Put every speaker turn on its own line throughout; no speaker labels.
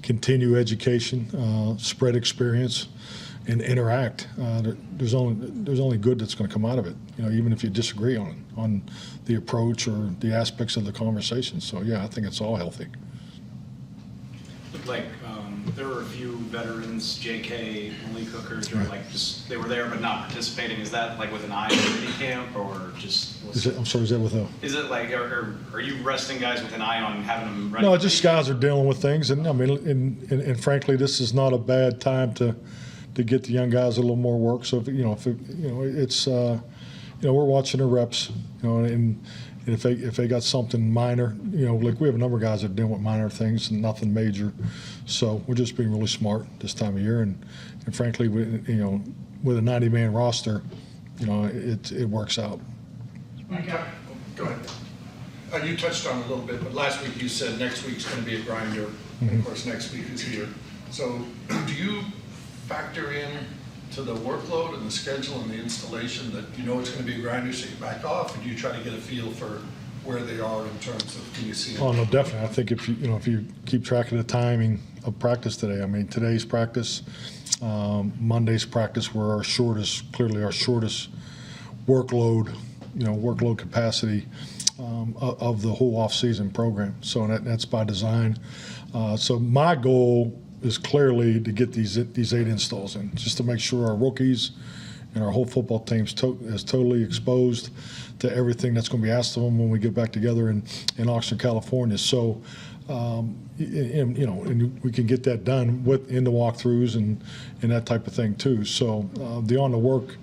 continue education, spread experience, and interact. There's only good that's going to come out of it. Even if you disagree on the approach or the aspects of the conversation. So yeah, I think it's all healthy.
Looked like there were a few veterans, J.K., Lee Cookers, or they were there but not participating. Is that like with an eye on mini camp, or just?
I'm sorry, is that with a?
Is it like, or are you resting guys with an eye on having them ready?
No, just guys are dealing with things, and I mean, and frankly, this is not a bad time to get the young guys a little more work. So it's we're watching the reps, and if they got something minor, like we have a number of guys that are dealing with minor things and nothing major. So we're just being really smart this time of year, and frankly, with a 90-man roster, it works out.
Mike, go ahead. You touched on it a little bit, but last week you said next week's going to be a grinder. Mm-hmm. Of course, next week is here. So do you factor in to the workload and the schedule and the installation that it's going to be a grinder, so you back off, or do you try to get a feel for where they are in terms of, can you see them?
Oh, no, definitely. I think if you keep track of the timing of practice today, I mean, today's practice, Monday's practice were clearly our shortest workload, workload capacity of the whole off-season program. So that's by design. So my goal is clearly to get these 8 installs in, just to make sure our rookies and our whole football team is totally exposed to everything that's going to be asked of them when we get back together in Oxnard, California. So, and we can get that done in the walkthroughs and that type of thing too. So the on the work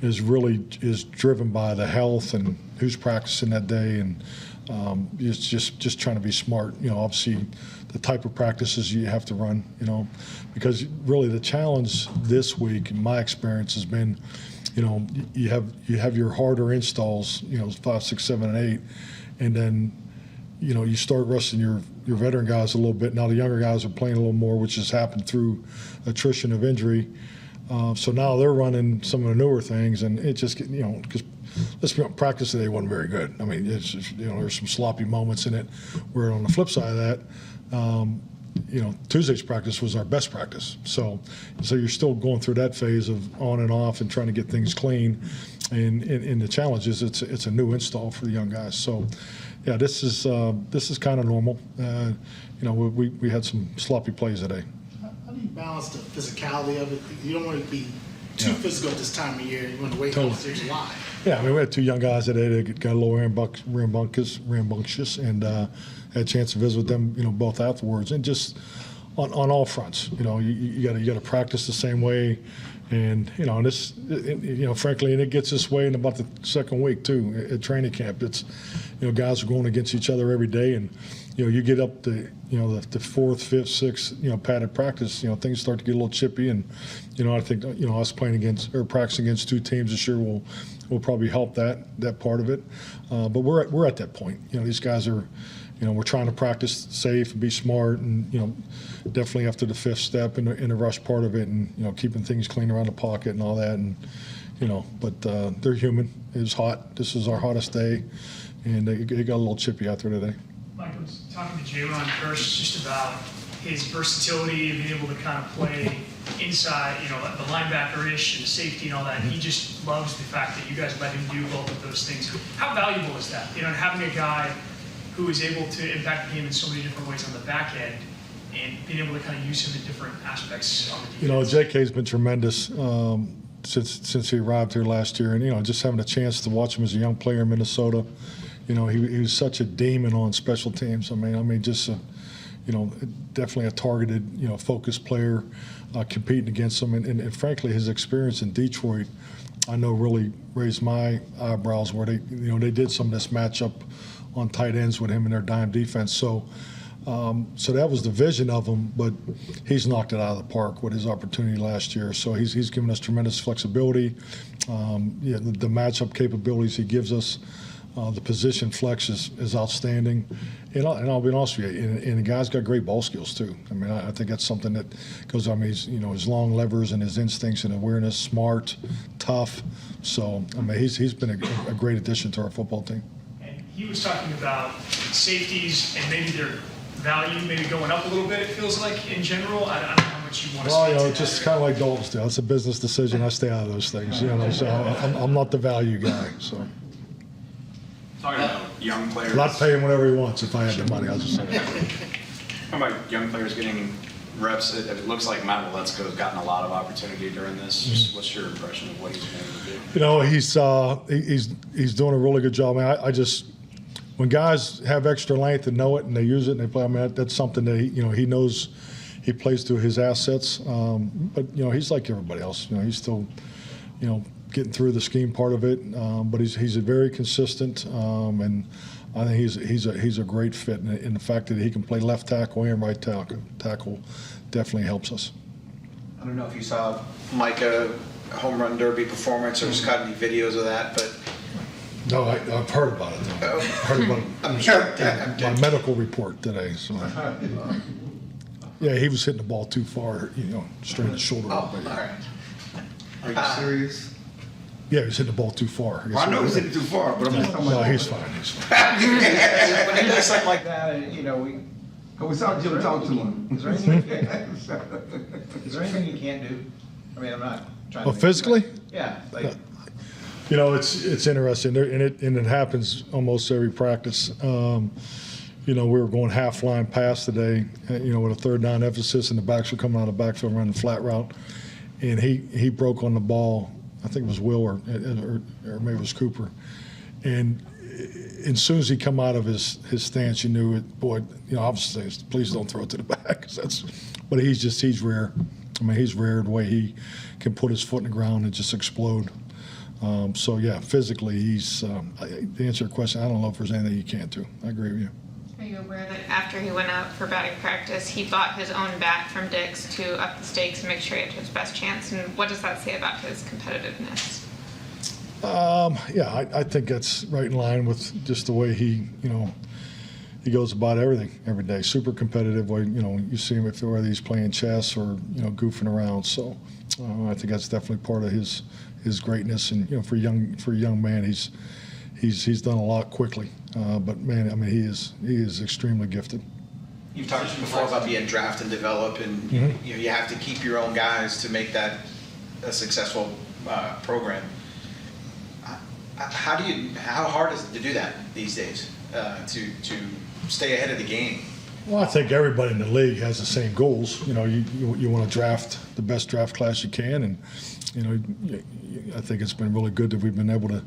is driven by the health and who's practicing that day, and it's just trying to be smart. Obviously the type of practices you have to run, because really the challenge this week, in my experience, has been, you have your harder installs, 5, 6, 7, and 8, and then, you start resting your veteran guys a little bit. Now the younger guys are playing a little more, which has happened through attrition of injury. So now they're running some of the newer things, and it just, because let's be honest, practice today wasn't very good. I mean, it's just, there's some sloppy moments in it. Where on the flip side of that, Tuesday's practice was our best practice. So you're still going through that phase of on and off and trying to get things clean. And the challenge is it's a new install for the young guys. So yeah, this is kind of normal. We had some sloppy plays today.
How do you balance the physicality of it? You don't want to be too physical at this time of year. You want to wait until July.
Yeah, I mean, we had 2 young guys today that got a little rambunctious, and had a chance to visit with them, both afterwards, and just on all fronts. You got to practice the same way, and frankly, and it gets this way in about the second week too at training camp. It's guys are going against each other every day, and you get up to the 4th, 5th, 6th padded practice, things start to get a little chippy, and I think us playing against or practicing against 2 teams this year will probably help that part of it. But we're at that point. These guys are. We're trying to practice safe and be smart, and definitely after the 5th step in the rush part of it, and keeping things clean around the pocket and all that, and but they're human. It was hot. This is our hottest day, and it got a little chippy out there today.
Mike, I was talking to Jalen first just about his versatility, being able to kind of play inside, the linebacker-ish and the safety and all that. He just loves the fact that you guys let him do both of those things. How valuable is that? Having a guy who is able to impact the game in so many different ways on the back end, and being able to kind of use him in different aspects on the defense.
JK's been tremendous since he arrived here last year, and just having a chance to watch him as a young player in Minnesota. He was such a demon on special teams. I mean, just definitely a targeted, focused player, competing against him, and frankly, his experience in Detroit, I know, really raised my eyebrows where they did some of this matchup on tight ends with him in their dime defense. So that was the vision of him, but he's knocked it out of the park with his opportunity last year. So he's given us tremendous flexibility. The matchup capabilities he gives us, the position flex is outstanding. And I'll be honest with you, and the guy's got great ball skills too. I mean, I think that's something that goes. He's his long levers and his instincts and awareness, smart, tough. So he's been a great addition to our football team.
He was talking about safeties and maybe their value maybe going up a little bit, it feels like, in general? I don't know how much you want to
Well,
speak
you know,
to
it's
that.
just kind of like Dalton's deal. It's a business decision. I stay out of those things, you know, so I'm not the value guy, so.
Talking about young players.
I'd pay him whatever he wants if I had the money, I'll just say that.
How about young players getting reps? It looks like Matt Letzko's gotten a lot of opportunity during this. Just what's your impression of what he's been able to do?
You know, he's doing a really good job. I just, when guys have extra length and know it and they use it and they play, I mean, that's something that he knows he plays to his assets. But, you know, he's like everybody else. You know, he's still, you know, getting through the scheme part of it. But he's a very consistent, and I think he's a great fit. And the fact that he can play left tackle and right tackle definitely helps us.
I don't know if you saw Micah home run derby performance or just caught any videos of that, but
No, I've heard about it, though. I've heard about
I'm sure.
my medical report today. So, yeah, he was hitting the ball too far, you know, straight in the shoulder.
Oh,
But,
all right.
Are you serious?
yeah, he was hitting the ball too far.
Well, I know he's hitting too far, but I'm just talking
No,
about.
he's fine. He's fine.
When he does something like that, you know,
We saw Jim talk to him.
is there anything you can't do? I mean, I'm not trying to.
Oh, physically?
Yeah, like,
You know, it's interesting, and it happens almost every practice. You know, we were going half line pass today, you know, with a third down emphasis, and the backs were coming out of the backfield running the flat route, and he broke on the ball. I think it was Will or maybe it was Cooper, and as soon as he come out of his stance, you knew it. Boy, you know, obviously, please don't throw it to the back. 'Cause but he's rare. I mean, he's rare the way he can put his foot in the ground and just explode. So yeah, physically, he's. To answer your question, I don't know if there's anything you can't do. I agree with you.
Are you aware that after he went out for batting practice, he bought his own bat from Dick's to up the stakes and make sure he had his best chance? And what does that say about his competitiveness?
Yeah, I think that's right in line with just the way he goes about everything every day. Super competitive. Way you see him whether he's playing chess or goofing around. So I think that's definitely part of his greatness. And for a young man, he's done a lot quickly. But man, I mean, he is extremely gifted.
you've talked before about being draft and develop, and you have to keep your own guys to make that a successful program. How hard is it to do that these days? To stay ahead of the game?
Well, I think everybody in the league has the same goals. You want to draft the best draft class you can, and I think it's been really good that we've been able to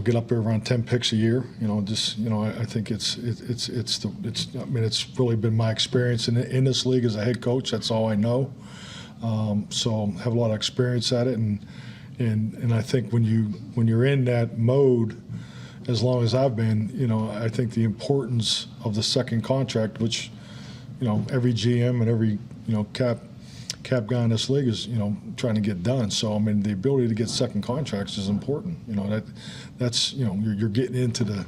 get up there around 10 picks a year. I think it's really been my experience in this league as a head coach. That's all I know. So have a lot of experience at it, and I think when you're in that mode, as long as I've been, I think the importance of the second contract, which every GM and every cap guy in this league is trying to get done. So I mean, the ability to get second contracts is important. That's you're getting into the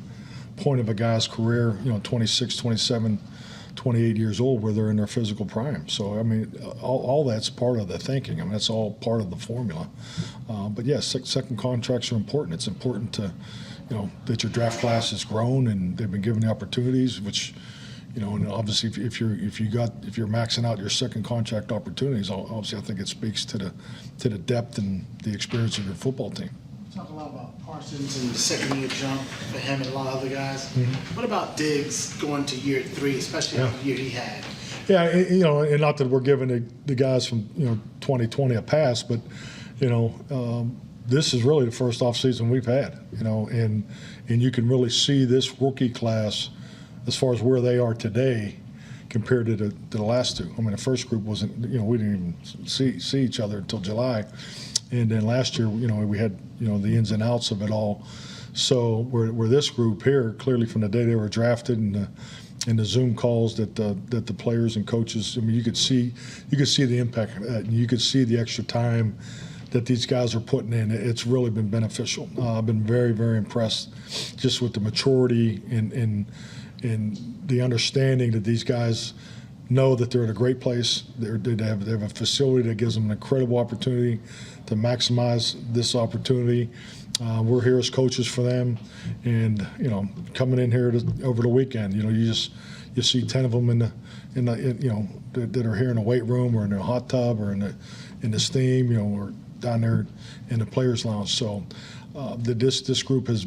point of a guy's career, 26, 27, 28 years old, where they're in their physical prime. So I mean, all that's part of the thinking. I mean, that's all part of the formula. But yes, second contracts are important. It's important to that your draft class has grown and they've been given the opportunities, which and obviously if you're maxing out your second contract opportunities, obviously I think it speaks to the depth and the experience of your football team.
Talk a lot about Parsons and the second year jump for him and a lot of other guys. What about Diggs going to year 3, especially after the year he had?
Yeah, and not that we're giving the guys from 2020 a pass, but this is really the first offseason we've had, and you can really see this rookie class as far as where they are today compared to the last two. I mean, the first group wasn't, we didn't even see each other until July. And then last year, we had, the ins and outs of it all. So we're this group here, clearly from the day they were drafted and the Zoom calls that the players and coaches, I mean, you could see the impact of that, and you could see the extra time that these guys are putting in. It's really been beneficial. I've been very, very impressed just with the maturity and the understanding that these guys know that they're at a great place. They have a facility that gives them an incredible opportunity to maximize this opportunity. We're here as coaches for them, and coming in here over the weekend, you see 10 of them that are here in the weight room or in the hot tub or in the steam, or down there in the players' lounge. So this group has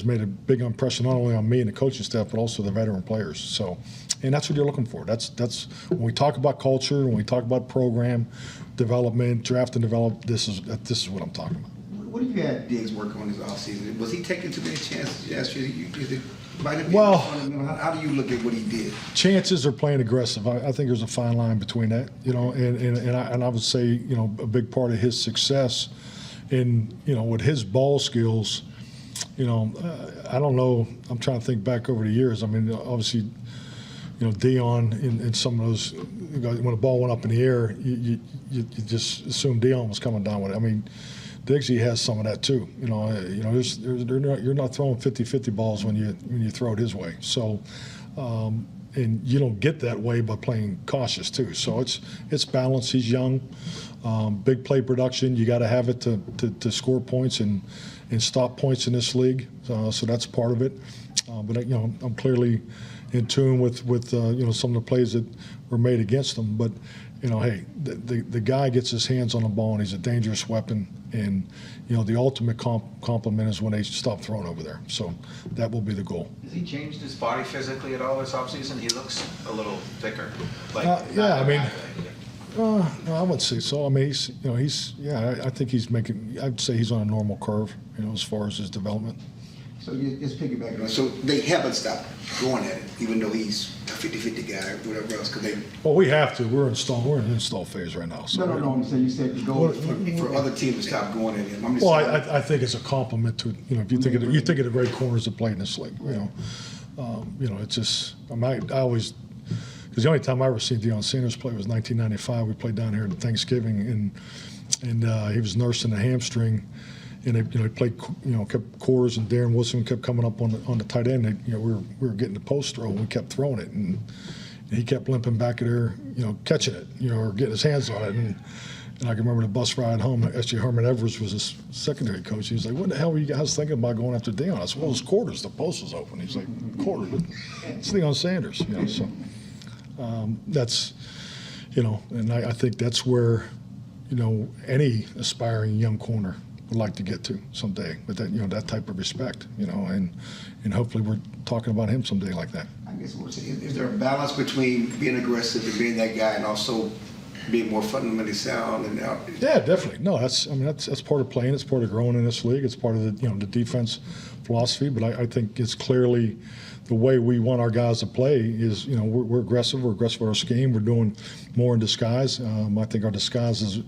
made a big impression not only on me and the coaching staff, but also the veteran players. So, and that's what you're looking for. That's when we talk about culture, when we talk about program development, draft and develop. This is what I'm talking about.
What have you had Diggs work on this offseason? Was he taking too many chances last year?
Well,
how do you look at what he did?
Chances are playing aggressive. I think there's a fine line between that, and I would say, a big part of his success in, with his ball skills, I don't know. I'm trying to think back over the years. I mean, obviously, Dion in some of those, when the ball went up in the air, you just assumed Dion was coming down with it. I mean, Diggsy has some of that too. You're not throwing 50-50 balls when you throw it his way. So, and you don't get that way by playing cautious too. So it's balanced. He's young, big play production. You got to have it to score points and stop points in this league. So that's part of it. But I'm clearly in tune with some of the plays that were made against him. But hey, the guy gets his hands on the ball and he's a dangerous weapon. And the ultimate compliment is when they stop throwing over there. So that will be the goal.
Has he changed his body physically at all this offseason? He looks a little thicker.
Yeah, I mean, no, I wouldn't say so. I mean, I think he's making. I'd say he's on a normal curve, as far as his development.
So just piggybacking on. So they haven't stopped going at it, even though he's a 50-50 guy, or whatever else.
Well, we have to. We're in install phase right now. So
No. I'm saying you said to go for other teams to stop going at him.
Well, I think it's a compliment to if you think of the great corners that play in this league. It's just I always. Because the only time I ever seen Deion Sanders play was 1995. We played down here at Thanksgiving, and he was nursing a hamstring, and he played, kept Coors and Darren Wilson kept coming up on the tight end. And, we were getting the post throw, and we kept throwing it, and he kept limping back there, catching it, or getting his hands on it. And I can remember the bus ride home. S.J. Herman Evers was his secondary coach. He was like, "What the hell were you guys thinking about going after Deion?" I said, "Well, it's quarters. The post was open." He's like, "Quarters? It's Deion Sanders." So. That's, and I think that's where, any aspiring young corner would like to get to someday with that, that type of respect, and hopefully we're talking about him someday like that.
I guess we're saying, is there a balance between being aggressive and being that guy and also being more fundamentally sound?
Yeah, definitely. No, that's part of playing. It's part of growing in this league. It's part of the defense philosophy, but I think it's clearly the way we want our guys to play is, we're aggressive. We're aggressive with our scheme. We're doing more in disguise. I think our disguise is.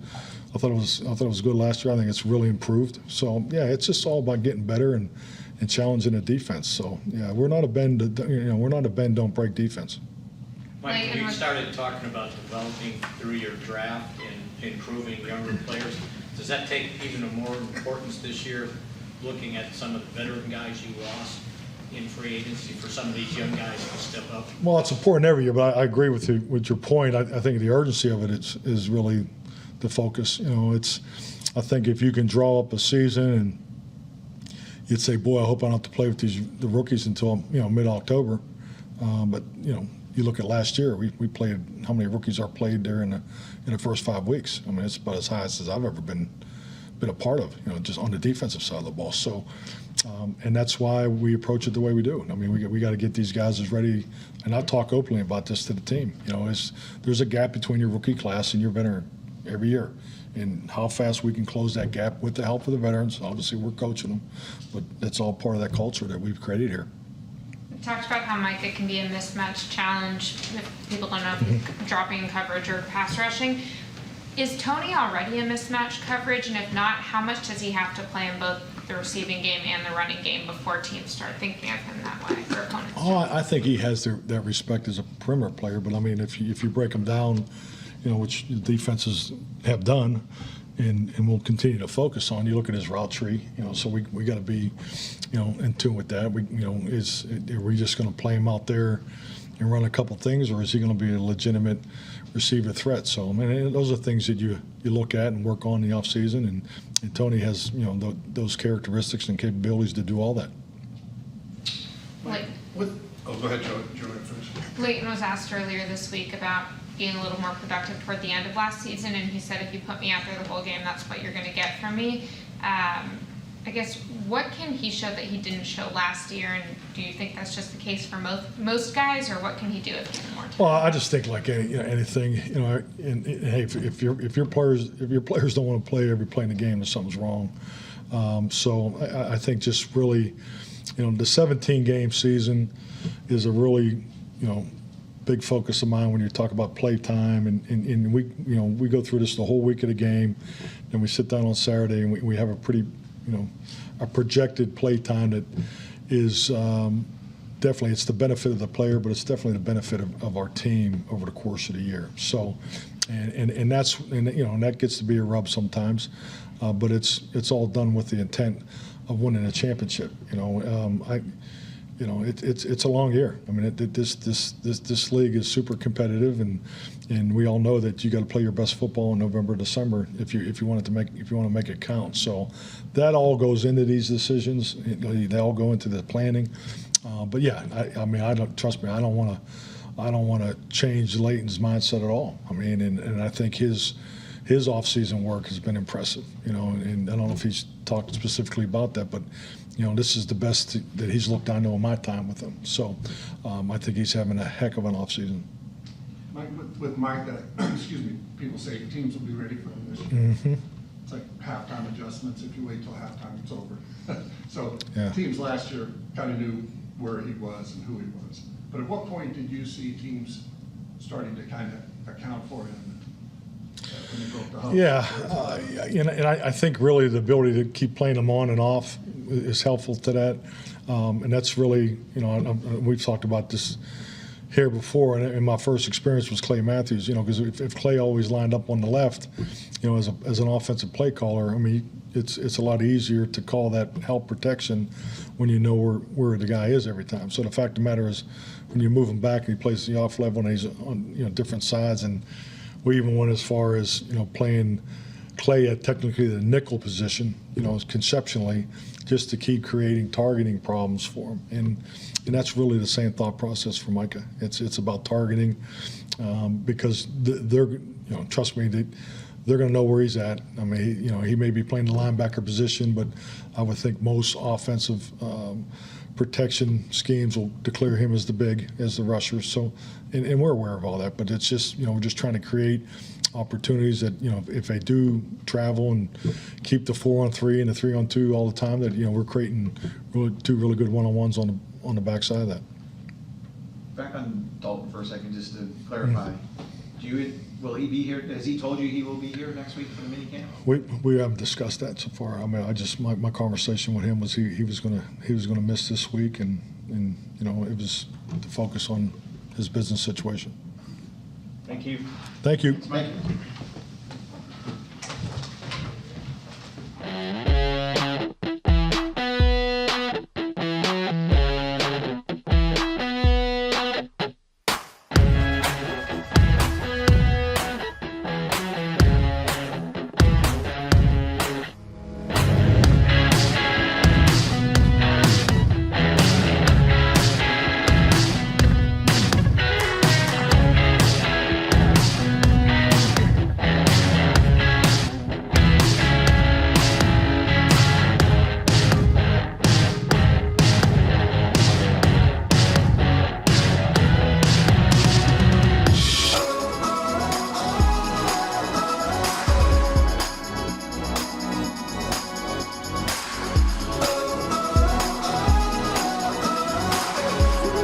I thought it was good last year. I think it's really improved. So yeah, it's just all about getting better and challenging the defense. So yeah, we're not a bend. We're not a bend don't break defense.
Mike, we started talking about developing through your draft and improving younger players. Does that take even a more importance this year, looking at some of the veteran guys you lost in free agency for some of these young guys to step up?
Well, it's important every year, but I agree with your point. I think the urgency of it is really the focus. I think if you can draw up a season and you'd say, boy, I hope I don't have to play with the rookies until mid-October. But you look at last year, we played how many rookies are played there in the first 5 weeks. I mean, it's about as high as I've ever been a part of, just on the defensive side of the ball. So, and that's why we approach it the way we do. I mean, we got to get these guys as ready, and I talk openly about this to the team. There's a gap between your rookie class and your veteran every year, and how fast we can close that gap with the help of the veterans. Obviously, we're coaching them, but that's all part of that culture that we've created here.
We talked about how, Mike, it can be a mismatch challenge if people don't know if dropping coverage or pass rushing. Is Tony already a mismatch coverage? And if not, how much does he have to play in both the receiving game and the running game before teams start thinking of him that way, or opponents?
Oh, I think he has that respect as a perimeter player. But I mean, if you break him down, which the defenses have done, and we'll continue to focus on. You look at his route tree, so we got to be, in tune with that. Are we just going to play him out there and run a couple things, or is he going to be a legitimate receiver threat? So I mean, those are things that you look at and work on in the offseason, and Tony has those characteristics and capabilities to do all that.
Like,
Go ahead, Joe. Joe, first.
Leighton was asked earlier this week about being a little more productive toward the end of last season, and he said, if you put me out there the whole game, that's what you're going to get from me. I guess, what can he show that he didn't show last year, and do you think that's just the case for most guys, or what can he do if given more time?
Well, I just think like anything, and hey, if your players don't want to play every play in the game, then something's wrong. So I think just really, the 17-game season is a really, big focus of mine when you talk about play time, and we go through this the whole week of the game, and we sit down on Saturday and we have a pretty, a projected play time that is definitely, it's the benefit of the player, but it's definitely the benefit of our team over the course of the year. So, and that gets to be a rub sometimes, but it's all done with the intent of winning a championship. It's a long year. I mean, this league is super competitive, and we all know that you got to play your best football in November, December if you want to make it count. So that all goes into these decisions. They all go into the planning. But yeah, I don't, trust me, I don't want to change Leighton's mindset at all. I mean, and I think his off-season work has been impressive. And I don't know if he's talked specifically about that, but this is the best that he's looked, I know, in my time with him. So I think he's having a heck of an offseason.
Mike, with Mike, excuse me, people say teams will be ready for him this year.
Mm-hmm.
It's like halftime adjustments. If you wait till halftime, it's over. So
Yeah.
teams last year kind of knew where he was and who he was. But at what point did you see teams starting to kind of account for him when they broke the hump?
Yeah, and I think really the ability to keep playing them on and off is helpful to that. And that's really, we've talked about this here before, and my first experience was Clay Matthews, because if Clay always lined up on the left, as an offensive play caller, I mean, it's a lot easier to call that help protection when you know where the guy is every time. So the fact of the matter is, when you move him back and he plays the off level and he's on different sides, and we even went as far as playing Clay at technically the nickel position, conceptually, just to keep creating targeting problems for him. And that's really the same thought process for Micah. It's about targeting because they're, trust me, they're going to know where he's at. I mean, he may be playing the linebacker position, but I would think most offensive protection schemes will declare him as the rusher. So, and we're aware of all that, but it's just, we're just trying to create opportunities that, if they do travel and keep the 4-on-3 and the 3-on-2 all the time, that, we're creating two really good one-on-ones on the backside of that.
Back on Dalton for a second, just to clarify, will he be here? Has he told you he will be here next week for the mini camp?
We haven't discussed that so far. I mean, my conversation with him was he was gonna miss this week, and it was to focus on his business situation.
Thank you.
Thank you.
Thank you.